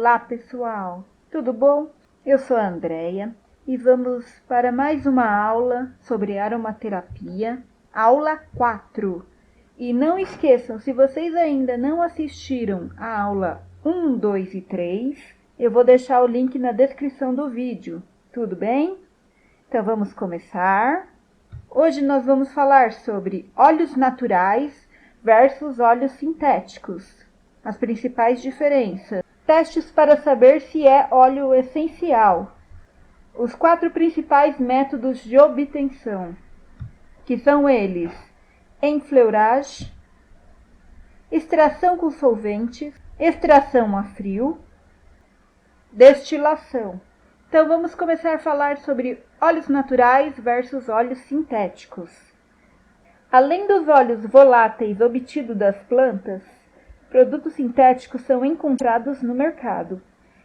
Olá pessoal, tudo bom? Eu sou a Andreia e vamos para mais uma aula sobre aromaterapia, aula 4. E não esqueçam, se vocês ainda não assistiram a aula 1, 2 e 3, eu vou deixar o link na descrição do vídeo, tudo bem? Então vamos começar. Hoje nós vamos falar sobre óleos naturais versus óleos sintéticos, as principais diferenças. Testes para saber se é óleo essencial. Os 4 principais métodos de obtenção, que são eles: enfleurage, extração com solventes, extração a frio, destilação. Então vamos começar a falar sobre óleos naturais versus óleos sintéticos. Além dos óleos voláteis obtidos das plantas, produtos sintéticos são encontrados no mercado.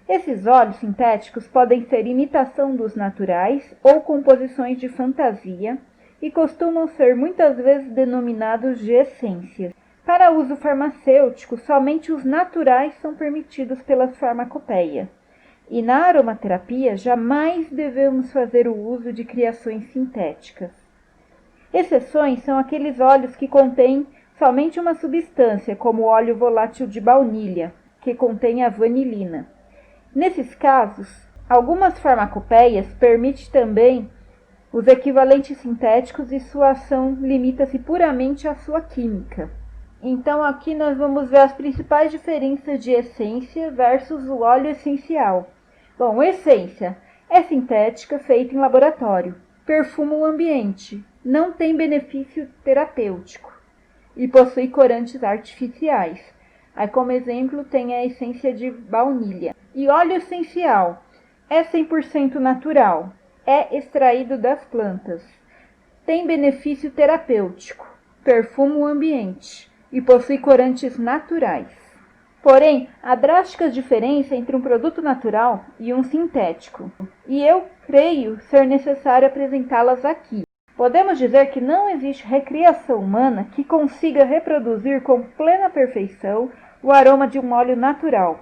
Esses óleos sintéticos podem ser imitação dos naturais ou composições de fantasia e costumam ser muitas vezes denominados de essências. Para uso farmacêutico, somente os naturais são permitidos pela farmacopeia. E na aromaterapia, jamais devemos fazer o uso de criações sintéticas. Exceções são aqueles óleos que contêm somente uma substância, como o óleo volátil de baunilha, que contém a vanilina. Nesses casos, algumas farmacopeias permitem também os equivalentes sintéticos e sua ação limita-se puramente à sua química. Então aqui nós vamos ver as principais diferenças de essência versus o óleo essencial. Bom, essência é sintética feita em laboratório, perfuma o ambiente, não tem benefício terapêutico e possui corantes artificiais. Aí, como exemplo, tem a essência de baunilha. E óleo essencial é 100% natural, é extraído das plantas, tem benefício terapêutico, perfuma o ambiente e possui corantes naturais. Porém, há drástica diferença entre um produto natural e um sintético, e eu creio ser necessário apresentá-las aqui. Podemos dizer que não existe recriação humana que consiga reproduzir com plena perfeição o aroma de um óleo natural.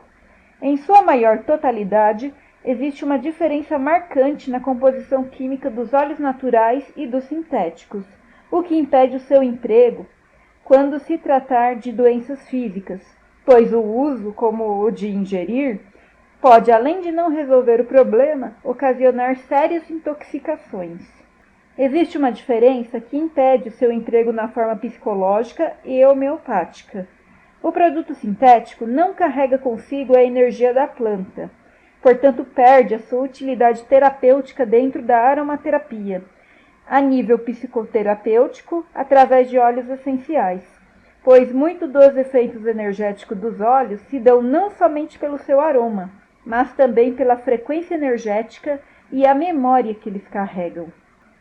Em sua maior totalidade, existe uma diferença marcante na composição química dos óleos naturais e dos sintéticos, o que impede o seu emprego quando se tratar de doenças físicas, pois o uso, como o de ingerir, pode, além de não resolver o problema, ocasionar sérias intoxicações. Existe uma diferença que impede o seu emprego na forma psicológica e homeopática. O produto sintético não carrega consigo a energia da planta, portanto perde a sua utilidade terapêutica dentro da aromaterapia, a nível psicoterapêutico, através de óleos essenciais, pois muito dos efeitos energéticos dos óleos se dão não somente pelo seu aroma, mas também pela frequência energética e a memória que eles carregam.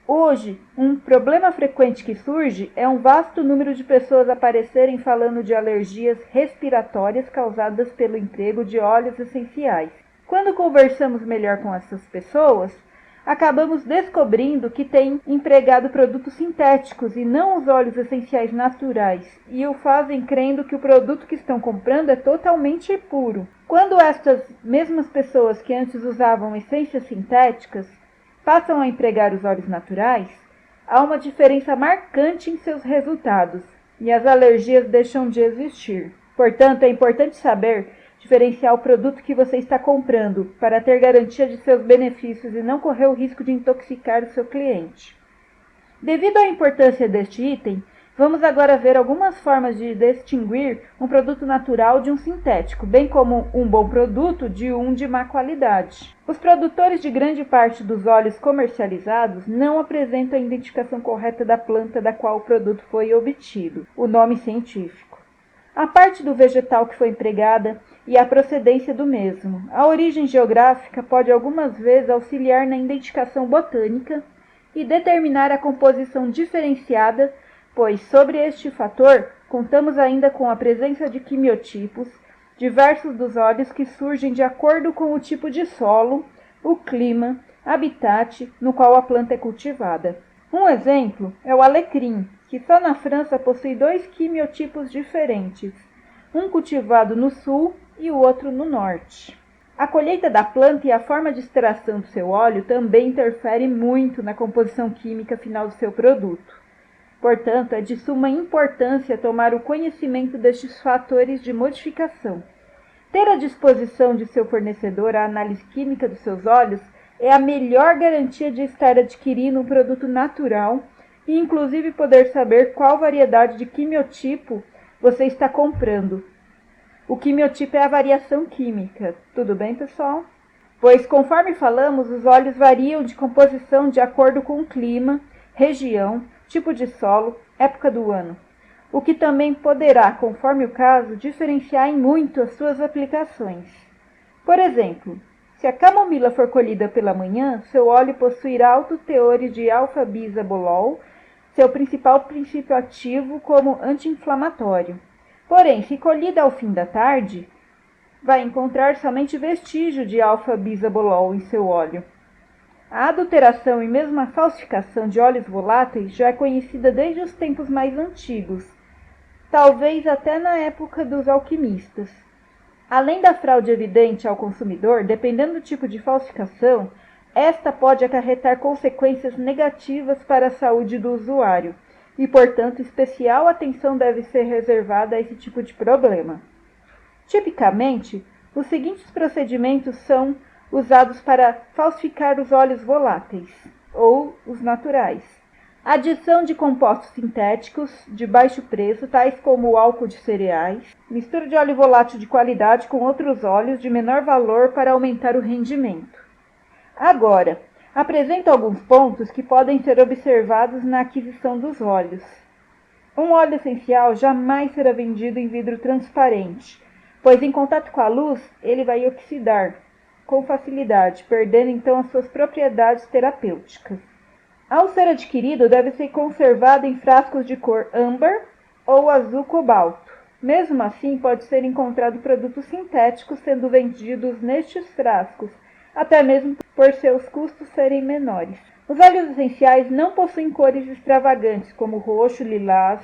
Hoje, um problema frequente que surge é um vasto número de pessoas aparecerem falando de alergias respiratórias causadas pelo emprego de óleos essenciais. Quando conversamos melhor com essas pessoas, acabamos descobrindo que têm empregado produtos sintéticos e não os óleos essenciais naturais, e o fazem crendo que o produto que estão comprando é totalmente puro. Quando estas mesmas pessoas que antes usavam essências sintéticas passam a empregar os óleos naturais, há uma diferença marcante em seus resultados e as alergias deixam de existir. Portanto, é importante saber diferenciar o produto que você está comprando para ter garantia de seus benefícios e não correr o risco de intoxicar o seu cliente. Devido à importância deste item, vamos agora ver algumas formas de distinguir um produto natural de um sintético, bem como um bom produto de um de má qualidade. Os produtores de grande parte dos óleos comercializados não apresentam a identificação correta da planta da qual o produto foi obtido, o nome científico, a parte do vegetal que foi empregada e a procedência do mesmo. A origem geográfica pode algumas vezes auxiliar na identificação botânica e determinar a composição diferenciada, pois sobre este fator contamos ainda com a presença de quimiotipos diversos dos óleos que surgem de acordo com o tipo de solo, o clima, habitat no qual a planta é cultivada. Um exemplo é o alecrim, que só na França possui 2 quimiotipos diferentes, um cultivado no sul e o outro no norte. A colheita da planta e a forma de extração do seu óleo também interfere muito na composição química final do seu produto. Portanto, é de suma importância tomar o conhecimento destes fatores de modificação. Ter à disposição de seu fornecedor a análise química dos seus óleos é a melhor garantia de estar adquirindo um produto natural e, inclusive, poder saber qual variedade de quimiotipo você está comprando. O quimiotipo é a variação química. Tudo bem, pessoal? Pois, conforme falamos, os óleos variam de composição de acordo com o clima, região, tipo de solo, época do ano, o que também poderá, conforme o caso, diferenciar em muito as suas aplicações. Por exemplo, se a camomila for colhida pela manhã, seu óleo possuirá altos teores de alfa-bisabolol, seu principal princípio ativo como anti-inflamatório. Porém, se colhida ao fim da tarde, vai encontrar somente vestígio de alfa-bisabolol em seu óleo. A adulteração e mesmo a falsificação de óleos voláteis já é conhecida desde os tempos mais antigos, talvez até na época dos alquimistas. Além da fraude evidente ao consumidor, dependendo do tipo de falsificação, esta pode acarretar consequências negativas para a saúde do usuário e, portanto, especial atenção deve ser reservada a esse tipo de problema. Tipicamente, os seguintes procedimentos são usados para falsificar os óleos voláteis, ou os naturais. Adição de compostos sintéticos de baixo preço, tais como o álcool de cereais, mistura de óleo volátil de qualidade com outros óleos de menor valor para aumentar o rendimento. Agora, apresento alguns pontos que podem ser observados na aquisição dos óleos. Um óleo essencial jamais será vendido em vidro transparente, pois em contato com a luz ele vai oxidar com facilidade, perdendo então as suas propriedades terapêuticas. Ao ser adquirido, deve ser conservado em frascos de cor âmbar ou azul cobalto. Mesmo assim, pode ser encontrado produtos sintéticos sendo vendidos nestes frascos, até mesmo por seus custos serem menores. Os óleos essenciais não possuem cores extravagantes, como roxo, lilás.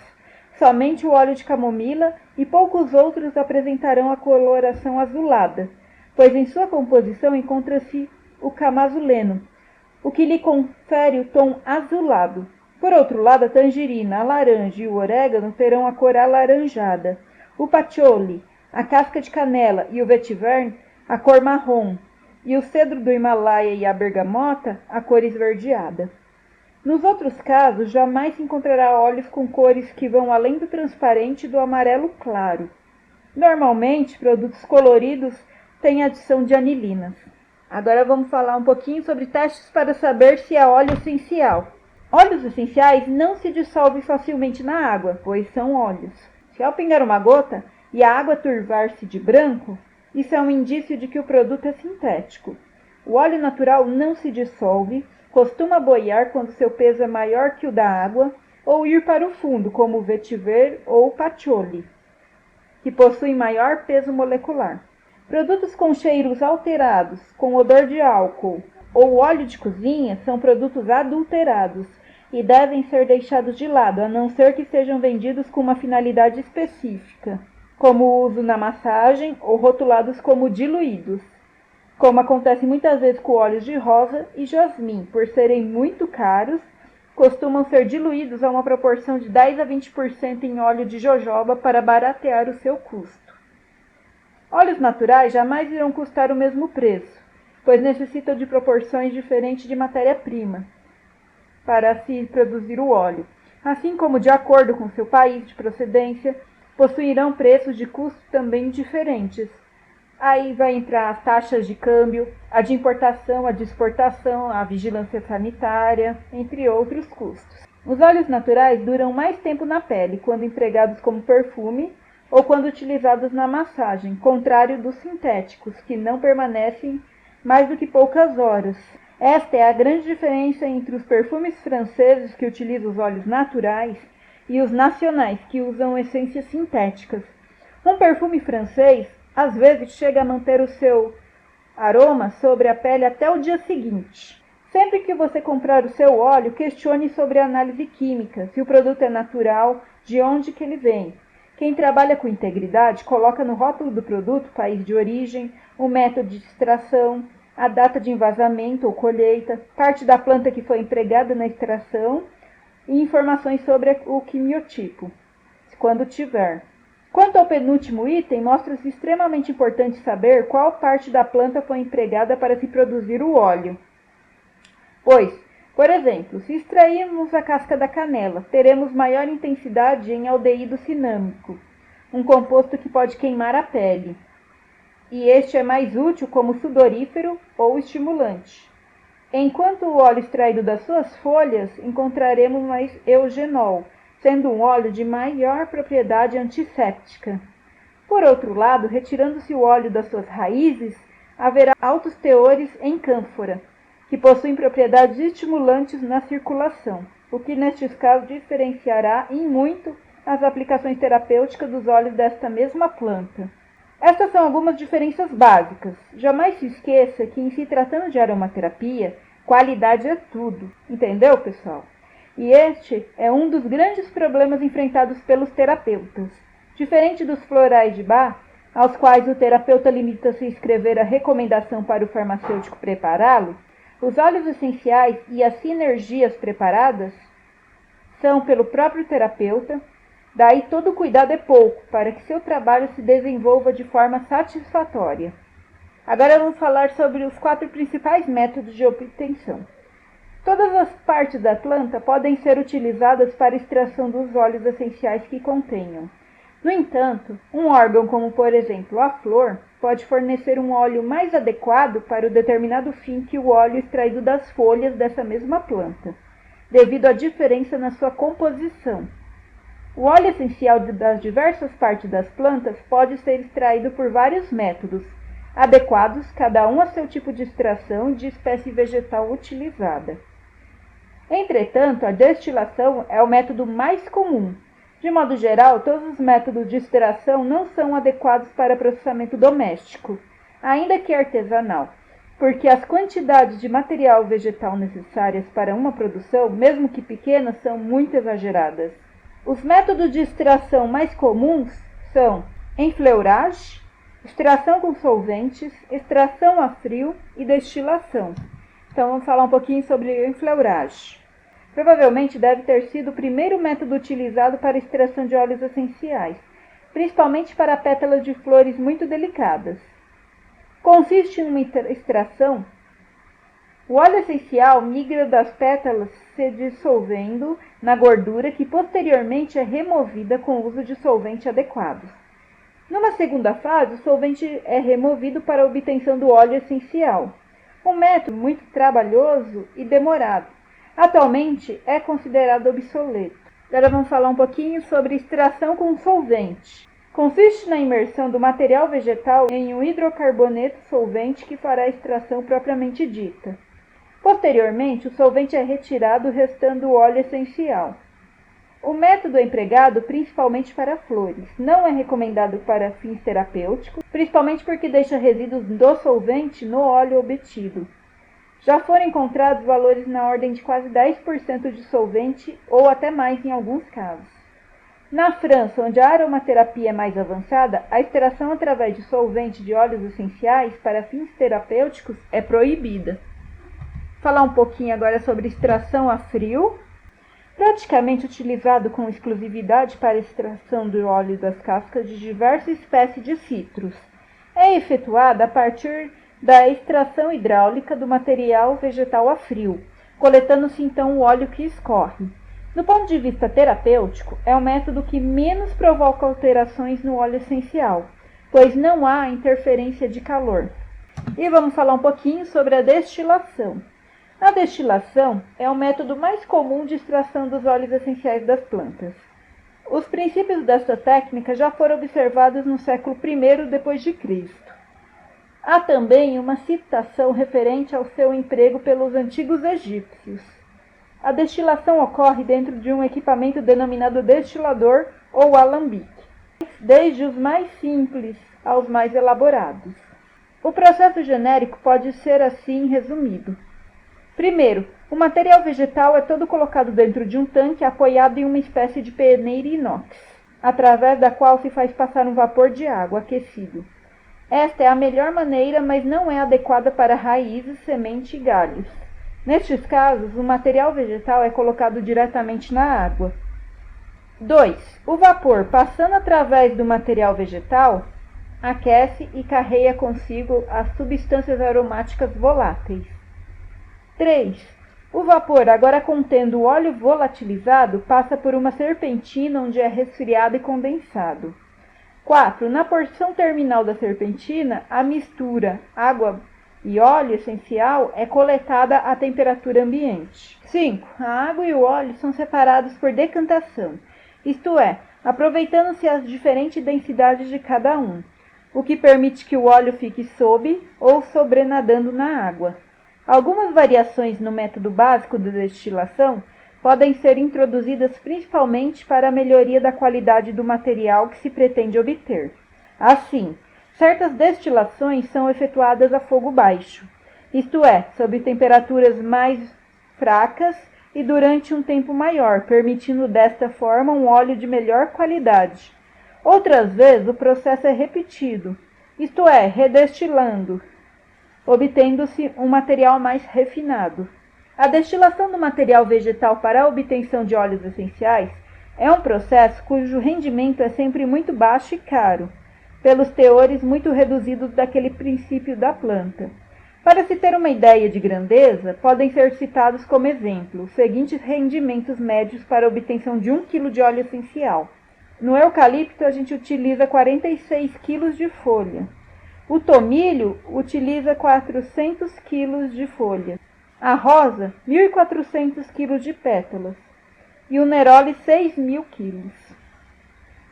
Somente o óleo de camomila e poucos outros apresentarão a coloração azulada, pois em sua composição encontra-se o camazuleno, o que lhe confere o tom azulado. Por outro lado, a tangerina, a laranja e o orégano terão a cor alaranjada. O patchouli, a casca de canela e o vetiver, a cor marrom, e o cedro do Himalaia e a bergamota, a cor esverdeada. Nos outros casos, jamais se encontrará óleos com cores que vão além do transparente e do amarelo claro. Normalmente, produtos coloridos têm adição de anilinas. Agora vamos falar um pouquinho sobre testes para saber se é óleo essencial. Óleos essenciais não se dissolvem facilmente na água, pois são óleos. Se ao pingar uma gota e a água turvar-se de branco, isso é um indício de que o produto é sintético. O óleo natural não se dissolve, costuma boiar quando seu peso é maior que o da água ou ir para o fundo, como o vetiver ou o patchouli, que possuem maior peso molecular. Produtos com cheiros alterados, com odor de álcool ou óleo de cozinha são produtos adulterados e devem ser deixados de lado, a não ser que sejam vendidos com uma finalidade específica, como o uso na massagem ou rotulados como diluídos, como acontece muitas vezes com óleos de rosa e jasmim, por serem muito caros, costumam ser diluídos a uma proporção de 10 a 20% em óleo de jojoba para baratear o seu custo. Óleos naturais jamais irão custar o mesmo preço, pois necessitam de proporções diferentes de matéria-prima para se produzir o óleo, assim como, de acordo com seu país de procedência, possuirão preços de custo também diferentes. Aí vai entrar as taxas de câmbio, a de importação, a de exportação, a vigilância sanitária, entre outros custos. Os óleos naturais duram mais tempo na pele, quando empregados como perfume ou quando utilizados na massagem, contrário dos sintéticos, que não permanecem mais do que poucas horas. Esta é a grande diferença entre os perfumes franceses, que utilizam os óleos naturais, e os nacionais, que usam essências sintéticas. Um perfume francês, às vezes, chega a manter o seu aroma sobre a pele até o dia seguinte. Sempre que você comprar o seu óleo, questione sobre a análise química, se o produto é natural, de onde que ele vem, Quem trabalha com integridade coloca no rótulo do produto o país de origem, o método de extração, a data de envasamento ou colheita, parte da planta que foi empregada na extração e informações sobre o quimiotipo, quando tiver. Quanto ao penúltimo item, mostra-se extremamente importante saber qual parte da planta foi empregada para se produzir o óleo. Pois, por exemplo, se extrairmos a casca da canela, teremos maior intensidade em aldeído cinâmico, um composto que pode queimar a pele. E este é mais útil como sudorífero ou estimulante. Enquanto o óleo extraído das suas folhas encontraremos mais eugenol, sendo um óleo de maior propriedade antisséptica. Por outro lado, retirando-se o óleo das suas raízes, haverá altos teores em cânfora, que possuem propriedades estimulantes na circulação, o que nestes casos diferenciará em muito as aplicações terapêuticas dos óleos desta mesma planta. Estas são algumas diferenças básicas. Jamais se esqueça que, em se tratando de aromaterapia, qualidade é tudo. Entendeu, pessoal? E este é um dos grandes problemas enfrentados pelos terapeutas. Diferente dos florais de Bach, aos quais o terapeuta limita-se a escrever a recomendação para o farmacêutico prepará-lo, os óleos essenciais e as sinergias preparadas são pelo próprio terapeuta. Daí todo cuidado é pouco para que seu trabalho se desenvolva de forma satisfatória. Agora vamos falar sobre os 4 principais métodos de obtenção. Todas as partes da planta podem ser utilizadas para extração dos óleos essenciais que contenham. No entanto, um órgão como, por exemplo, a flor, pode fornecer um óleo mais adequado para o determinado fim que o óleo extraído das folhas dessa mesma planta, devido à diferença na sua composição. O óleo essencial das diversas partes das plantas pode ser extraído por vários métodos, adequados cada um a seu tipo de extração e de espécie vegetal utilizada. Entretanto, a destilação é o método mais comum. De modo geral, todos os métodos de extração não são adequados para processamento doméstico, ainda que artesanal, porque as quantidades de material vegetal necessárias para uma produção, mesmo que pequenas, são muito exageradas. Os métodos de extração mais comuns são enfleurage, extração com solventes, extração a frio e destilação. Então vamos falar um pouquinho sobre enfleurage. Provavelmente deve ter sido o primeiro método utilizado para a extração de óleos essenciais, principalmente para pétalas de flores muito delicadas. Consiste em uma extração. O óleo essencial migra das pétalas se dissolvendo na gordura que posteriormente é removida com o uso de solvente adequados. Numa segunda fase, o solvente é removido para a obtenção do óleo essencial. Um método muito trabalhoso e demorado. Atualmente é considerado obsoleto. Agora vamos falar um pouquinho sobre extração com solvente. Consiste na imersão do material vegetal em um hidrocarboneto solvente que fará a extração propriamente dita. Posteriormente, o solvente é retirado, restando o óleo essencial. O método é empregado principalmente para flores. Não é recomendado para fins terapêuticos, principalmente porque deixa resíduos do solvente no óleo obtido. Já foram encontrados valores na ordem de quase 10% de solvente ou até mais em alguns casos. Na França, onde a aromaterapia é mais avançada, a extração através de solvente de óleos essenciais para fins terapêuticos é proibida. Falar um pouquinho agora sobre extração a frio. Praticamente utilizado com exclusividade para a extração do óleo das cascas de diversas espécies de citros. É efetuada a partir da extração hidráulica do material vegetal a frio, coletando-se então o óleo que escorre. Do ponto de vista terapêutico, é o método que menos provoca alterações no óleo essencial, pois não há interferência de calor. E vamos falar um pouquinho sobre a destilação. A destilação é o método mais comum de extração dos óleos essenciais das plantas. Os princípios desta técnica já foram observados no século I d.C. Há também uma citação referente ao seu emprego pelos antigos egípcios. A destilação ocorre dentro de um equipamento denominado destilador ou alambique, desde os mais simples aos mais elaborados. O processo genérico pode ser assim resumido. Primeiro, o material vegetal é todo colocado dentro de um tanque apoiado em uma espécie de peneira inox. através da qual se faz passar um vapor de água aquecido. Esta é a melhor maneira, mas não é adequada para raízes, semente e galhos. Nestes casos, o material vegetal é colocado diretamente na água. 2. O vapor, passando através do material vegetal, aquece e carrega consigo as substâncias aromáticas voláteis. 3. O vapor, agora contendo o óleo volatilizado, passa por uma serpentina onde é resfriado e condensado. 4. Na porção terminal da serpentina, a mistura água e óleo essencial é coletada à temperatura ambiente. 5. A água e o óleo são separados por decantação, isto é, aproveitando-se as diferentes densidades de cada um, o que permite que o óleo fique sob ou sobrenadando na água. Algumas variações no método básico de destilação podem ser introduzidas principalmente para a melhoria da qualidade do material que se pretende obter. Assim, certas destilações são efetuadas a fogo baixo, isto é, sob temperaturas mais fracas e durante um tempo maior, permitindo desta forma um óleo de melhor qualidade. Outras vezes o processo é repetido, isto é, redestilando, obtendo-se um material mais refinado. A destilação do material vegetal para a obtenção de óleos essenciais é um processo cujo rendimento é sempre muito baixo e caro, pelos teores muito reduzidos daquele princípio da planta. Para se ter uma ideia de grandeza, podem ser citados como exemplo os seguintes rendimentos médios para a obtenção de 1 kg de óleo essencial. No eucalipto, a gente utiliza 46 kg de folha. O tomilho utiliza 400 kg de folha. A rosa, 1.400 kg de pétalas. E o neroli, 6.000 kg.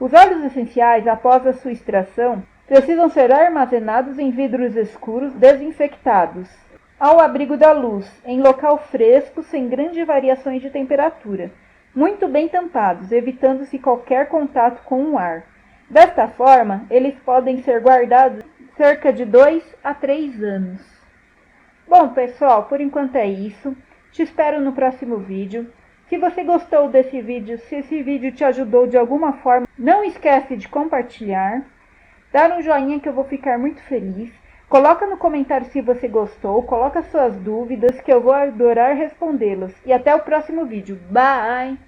Os óleos essenciais, após a sua extração, precisam ser armazenados em vidros escuros desinfectados, ao abrigo da luz, em local fresco, sem grandes variações de temperatura, muito bem tampados, evitando-se qualquer contato com o ar. Desta forma, eles podem ser guardados cerca de 2 a 3 anos. Bom, pessoal, por enquanto é isso. Te espero no próximo vídeo. Se você gostou desse vídeo, se esse vídeo te ajudou de alguma forma, não esquece de compartilhar, dar um joinha que eu vou ficar muito feliz. Coloca no comentário se você gostou, coloca suas dúvidas que eu vou adorar respondê-las. E até o próximo vídeo. Bye!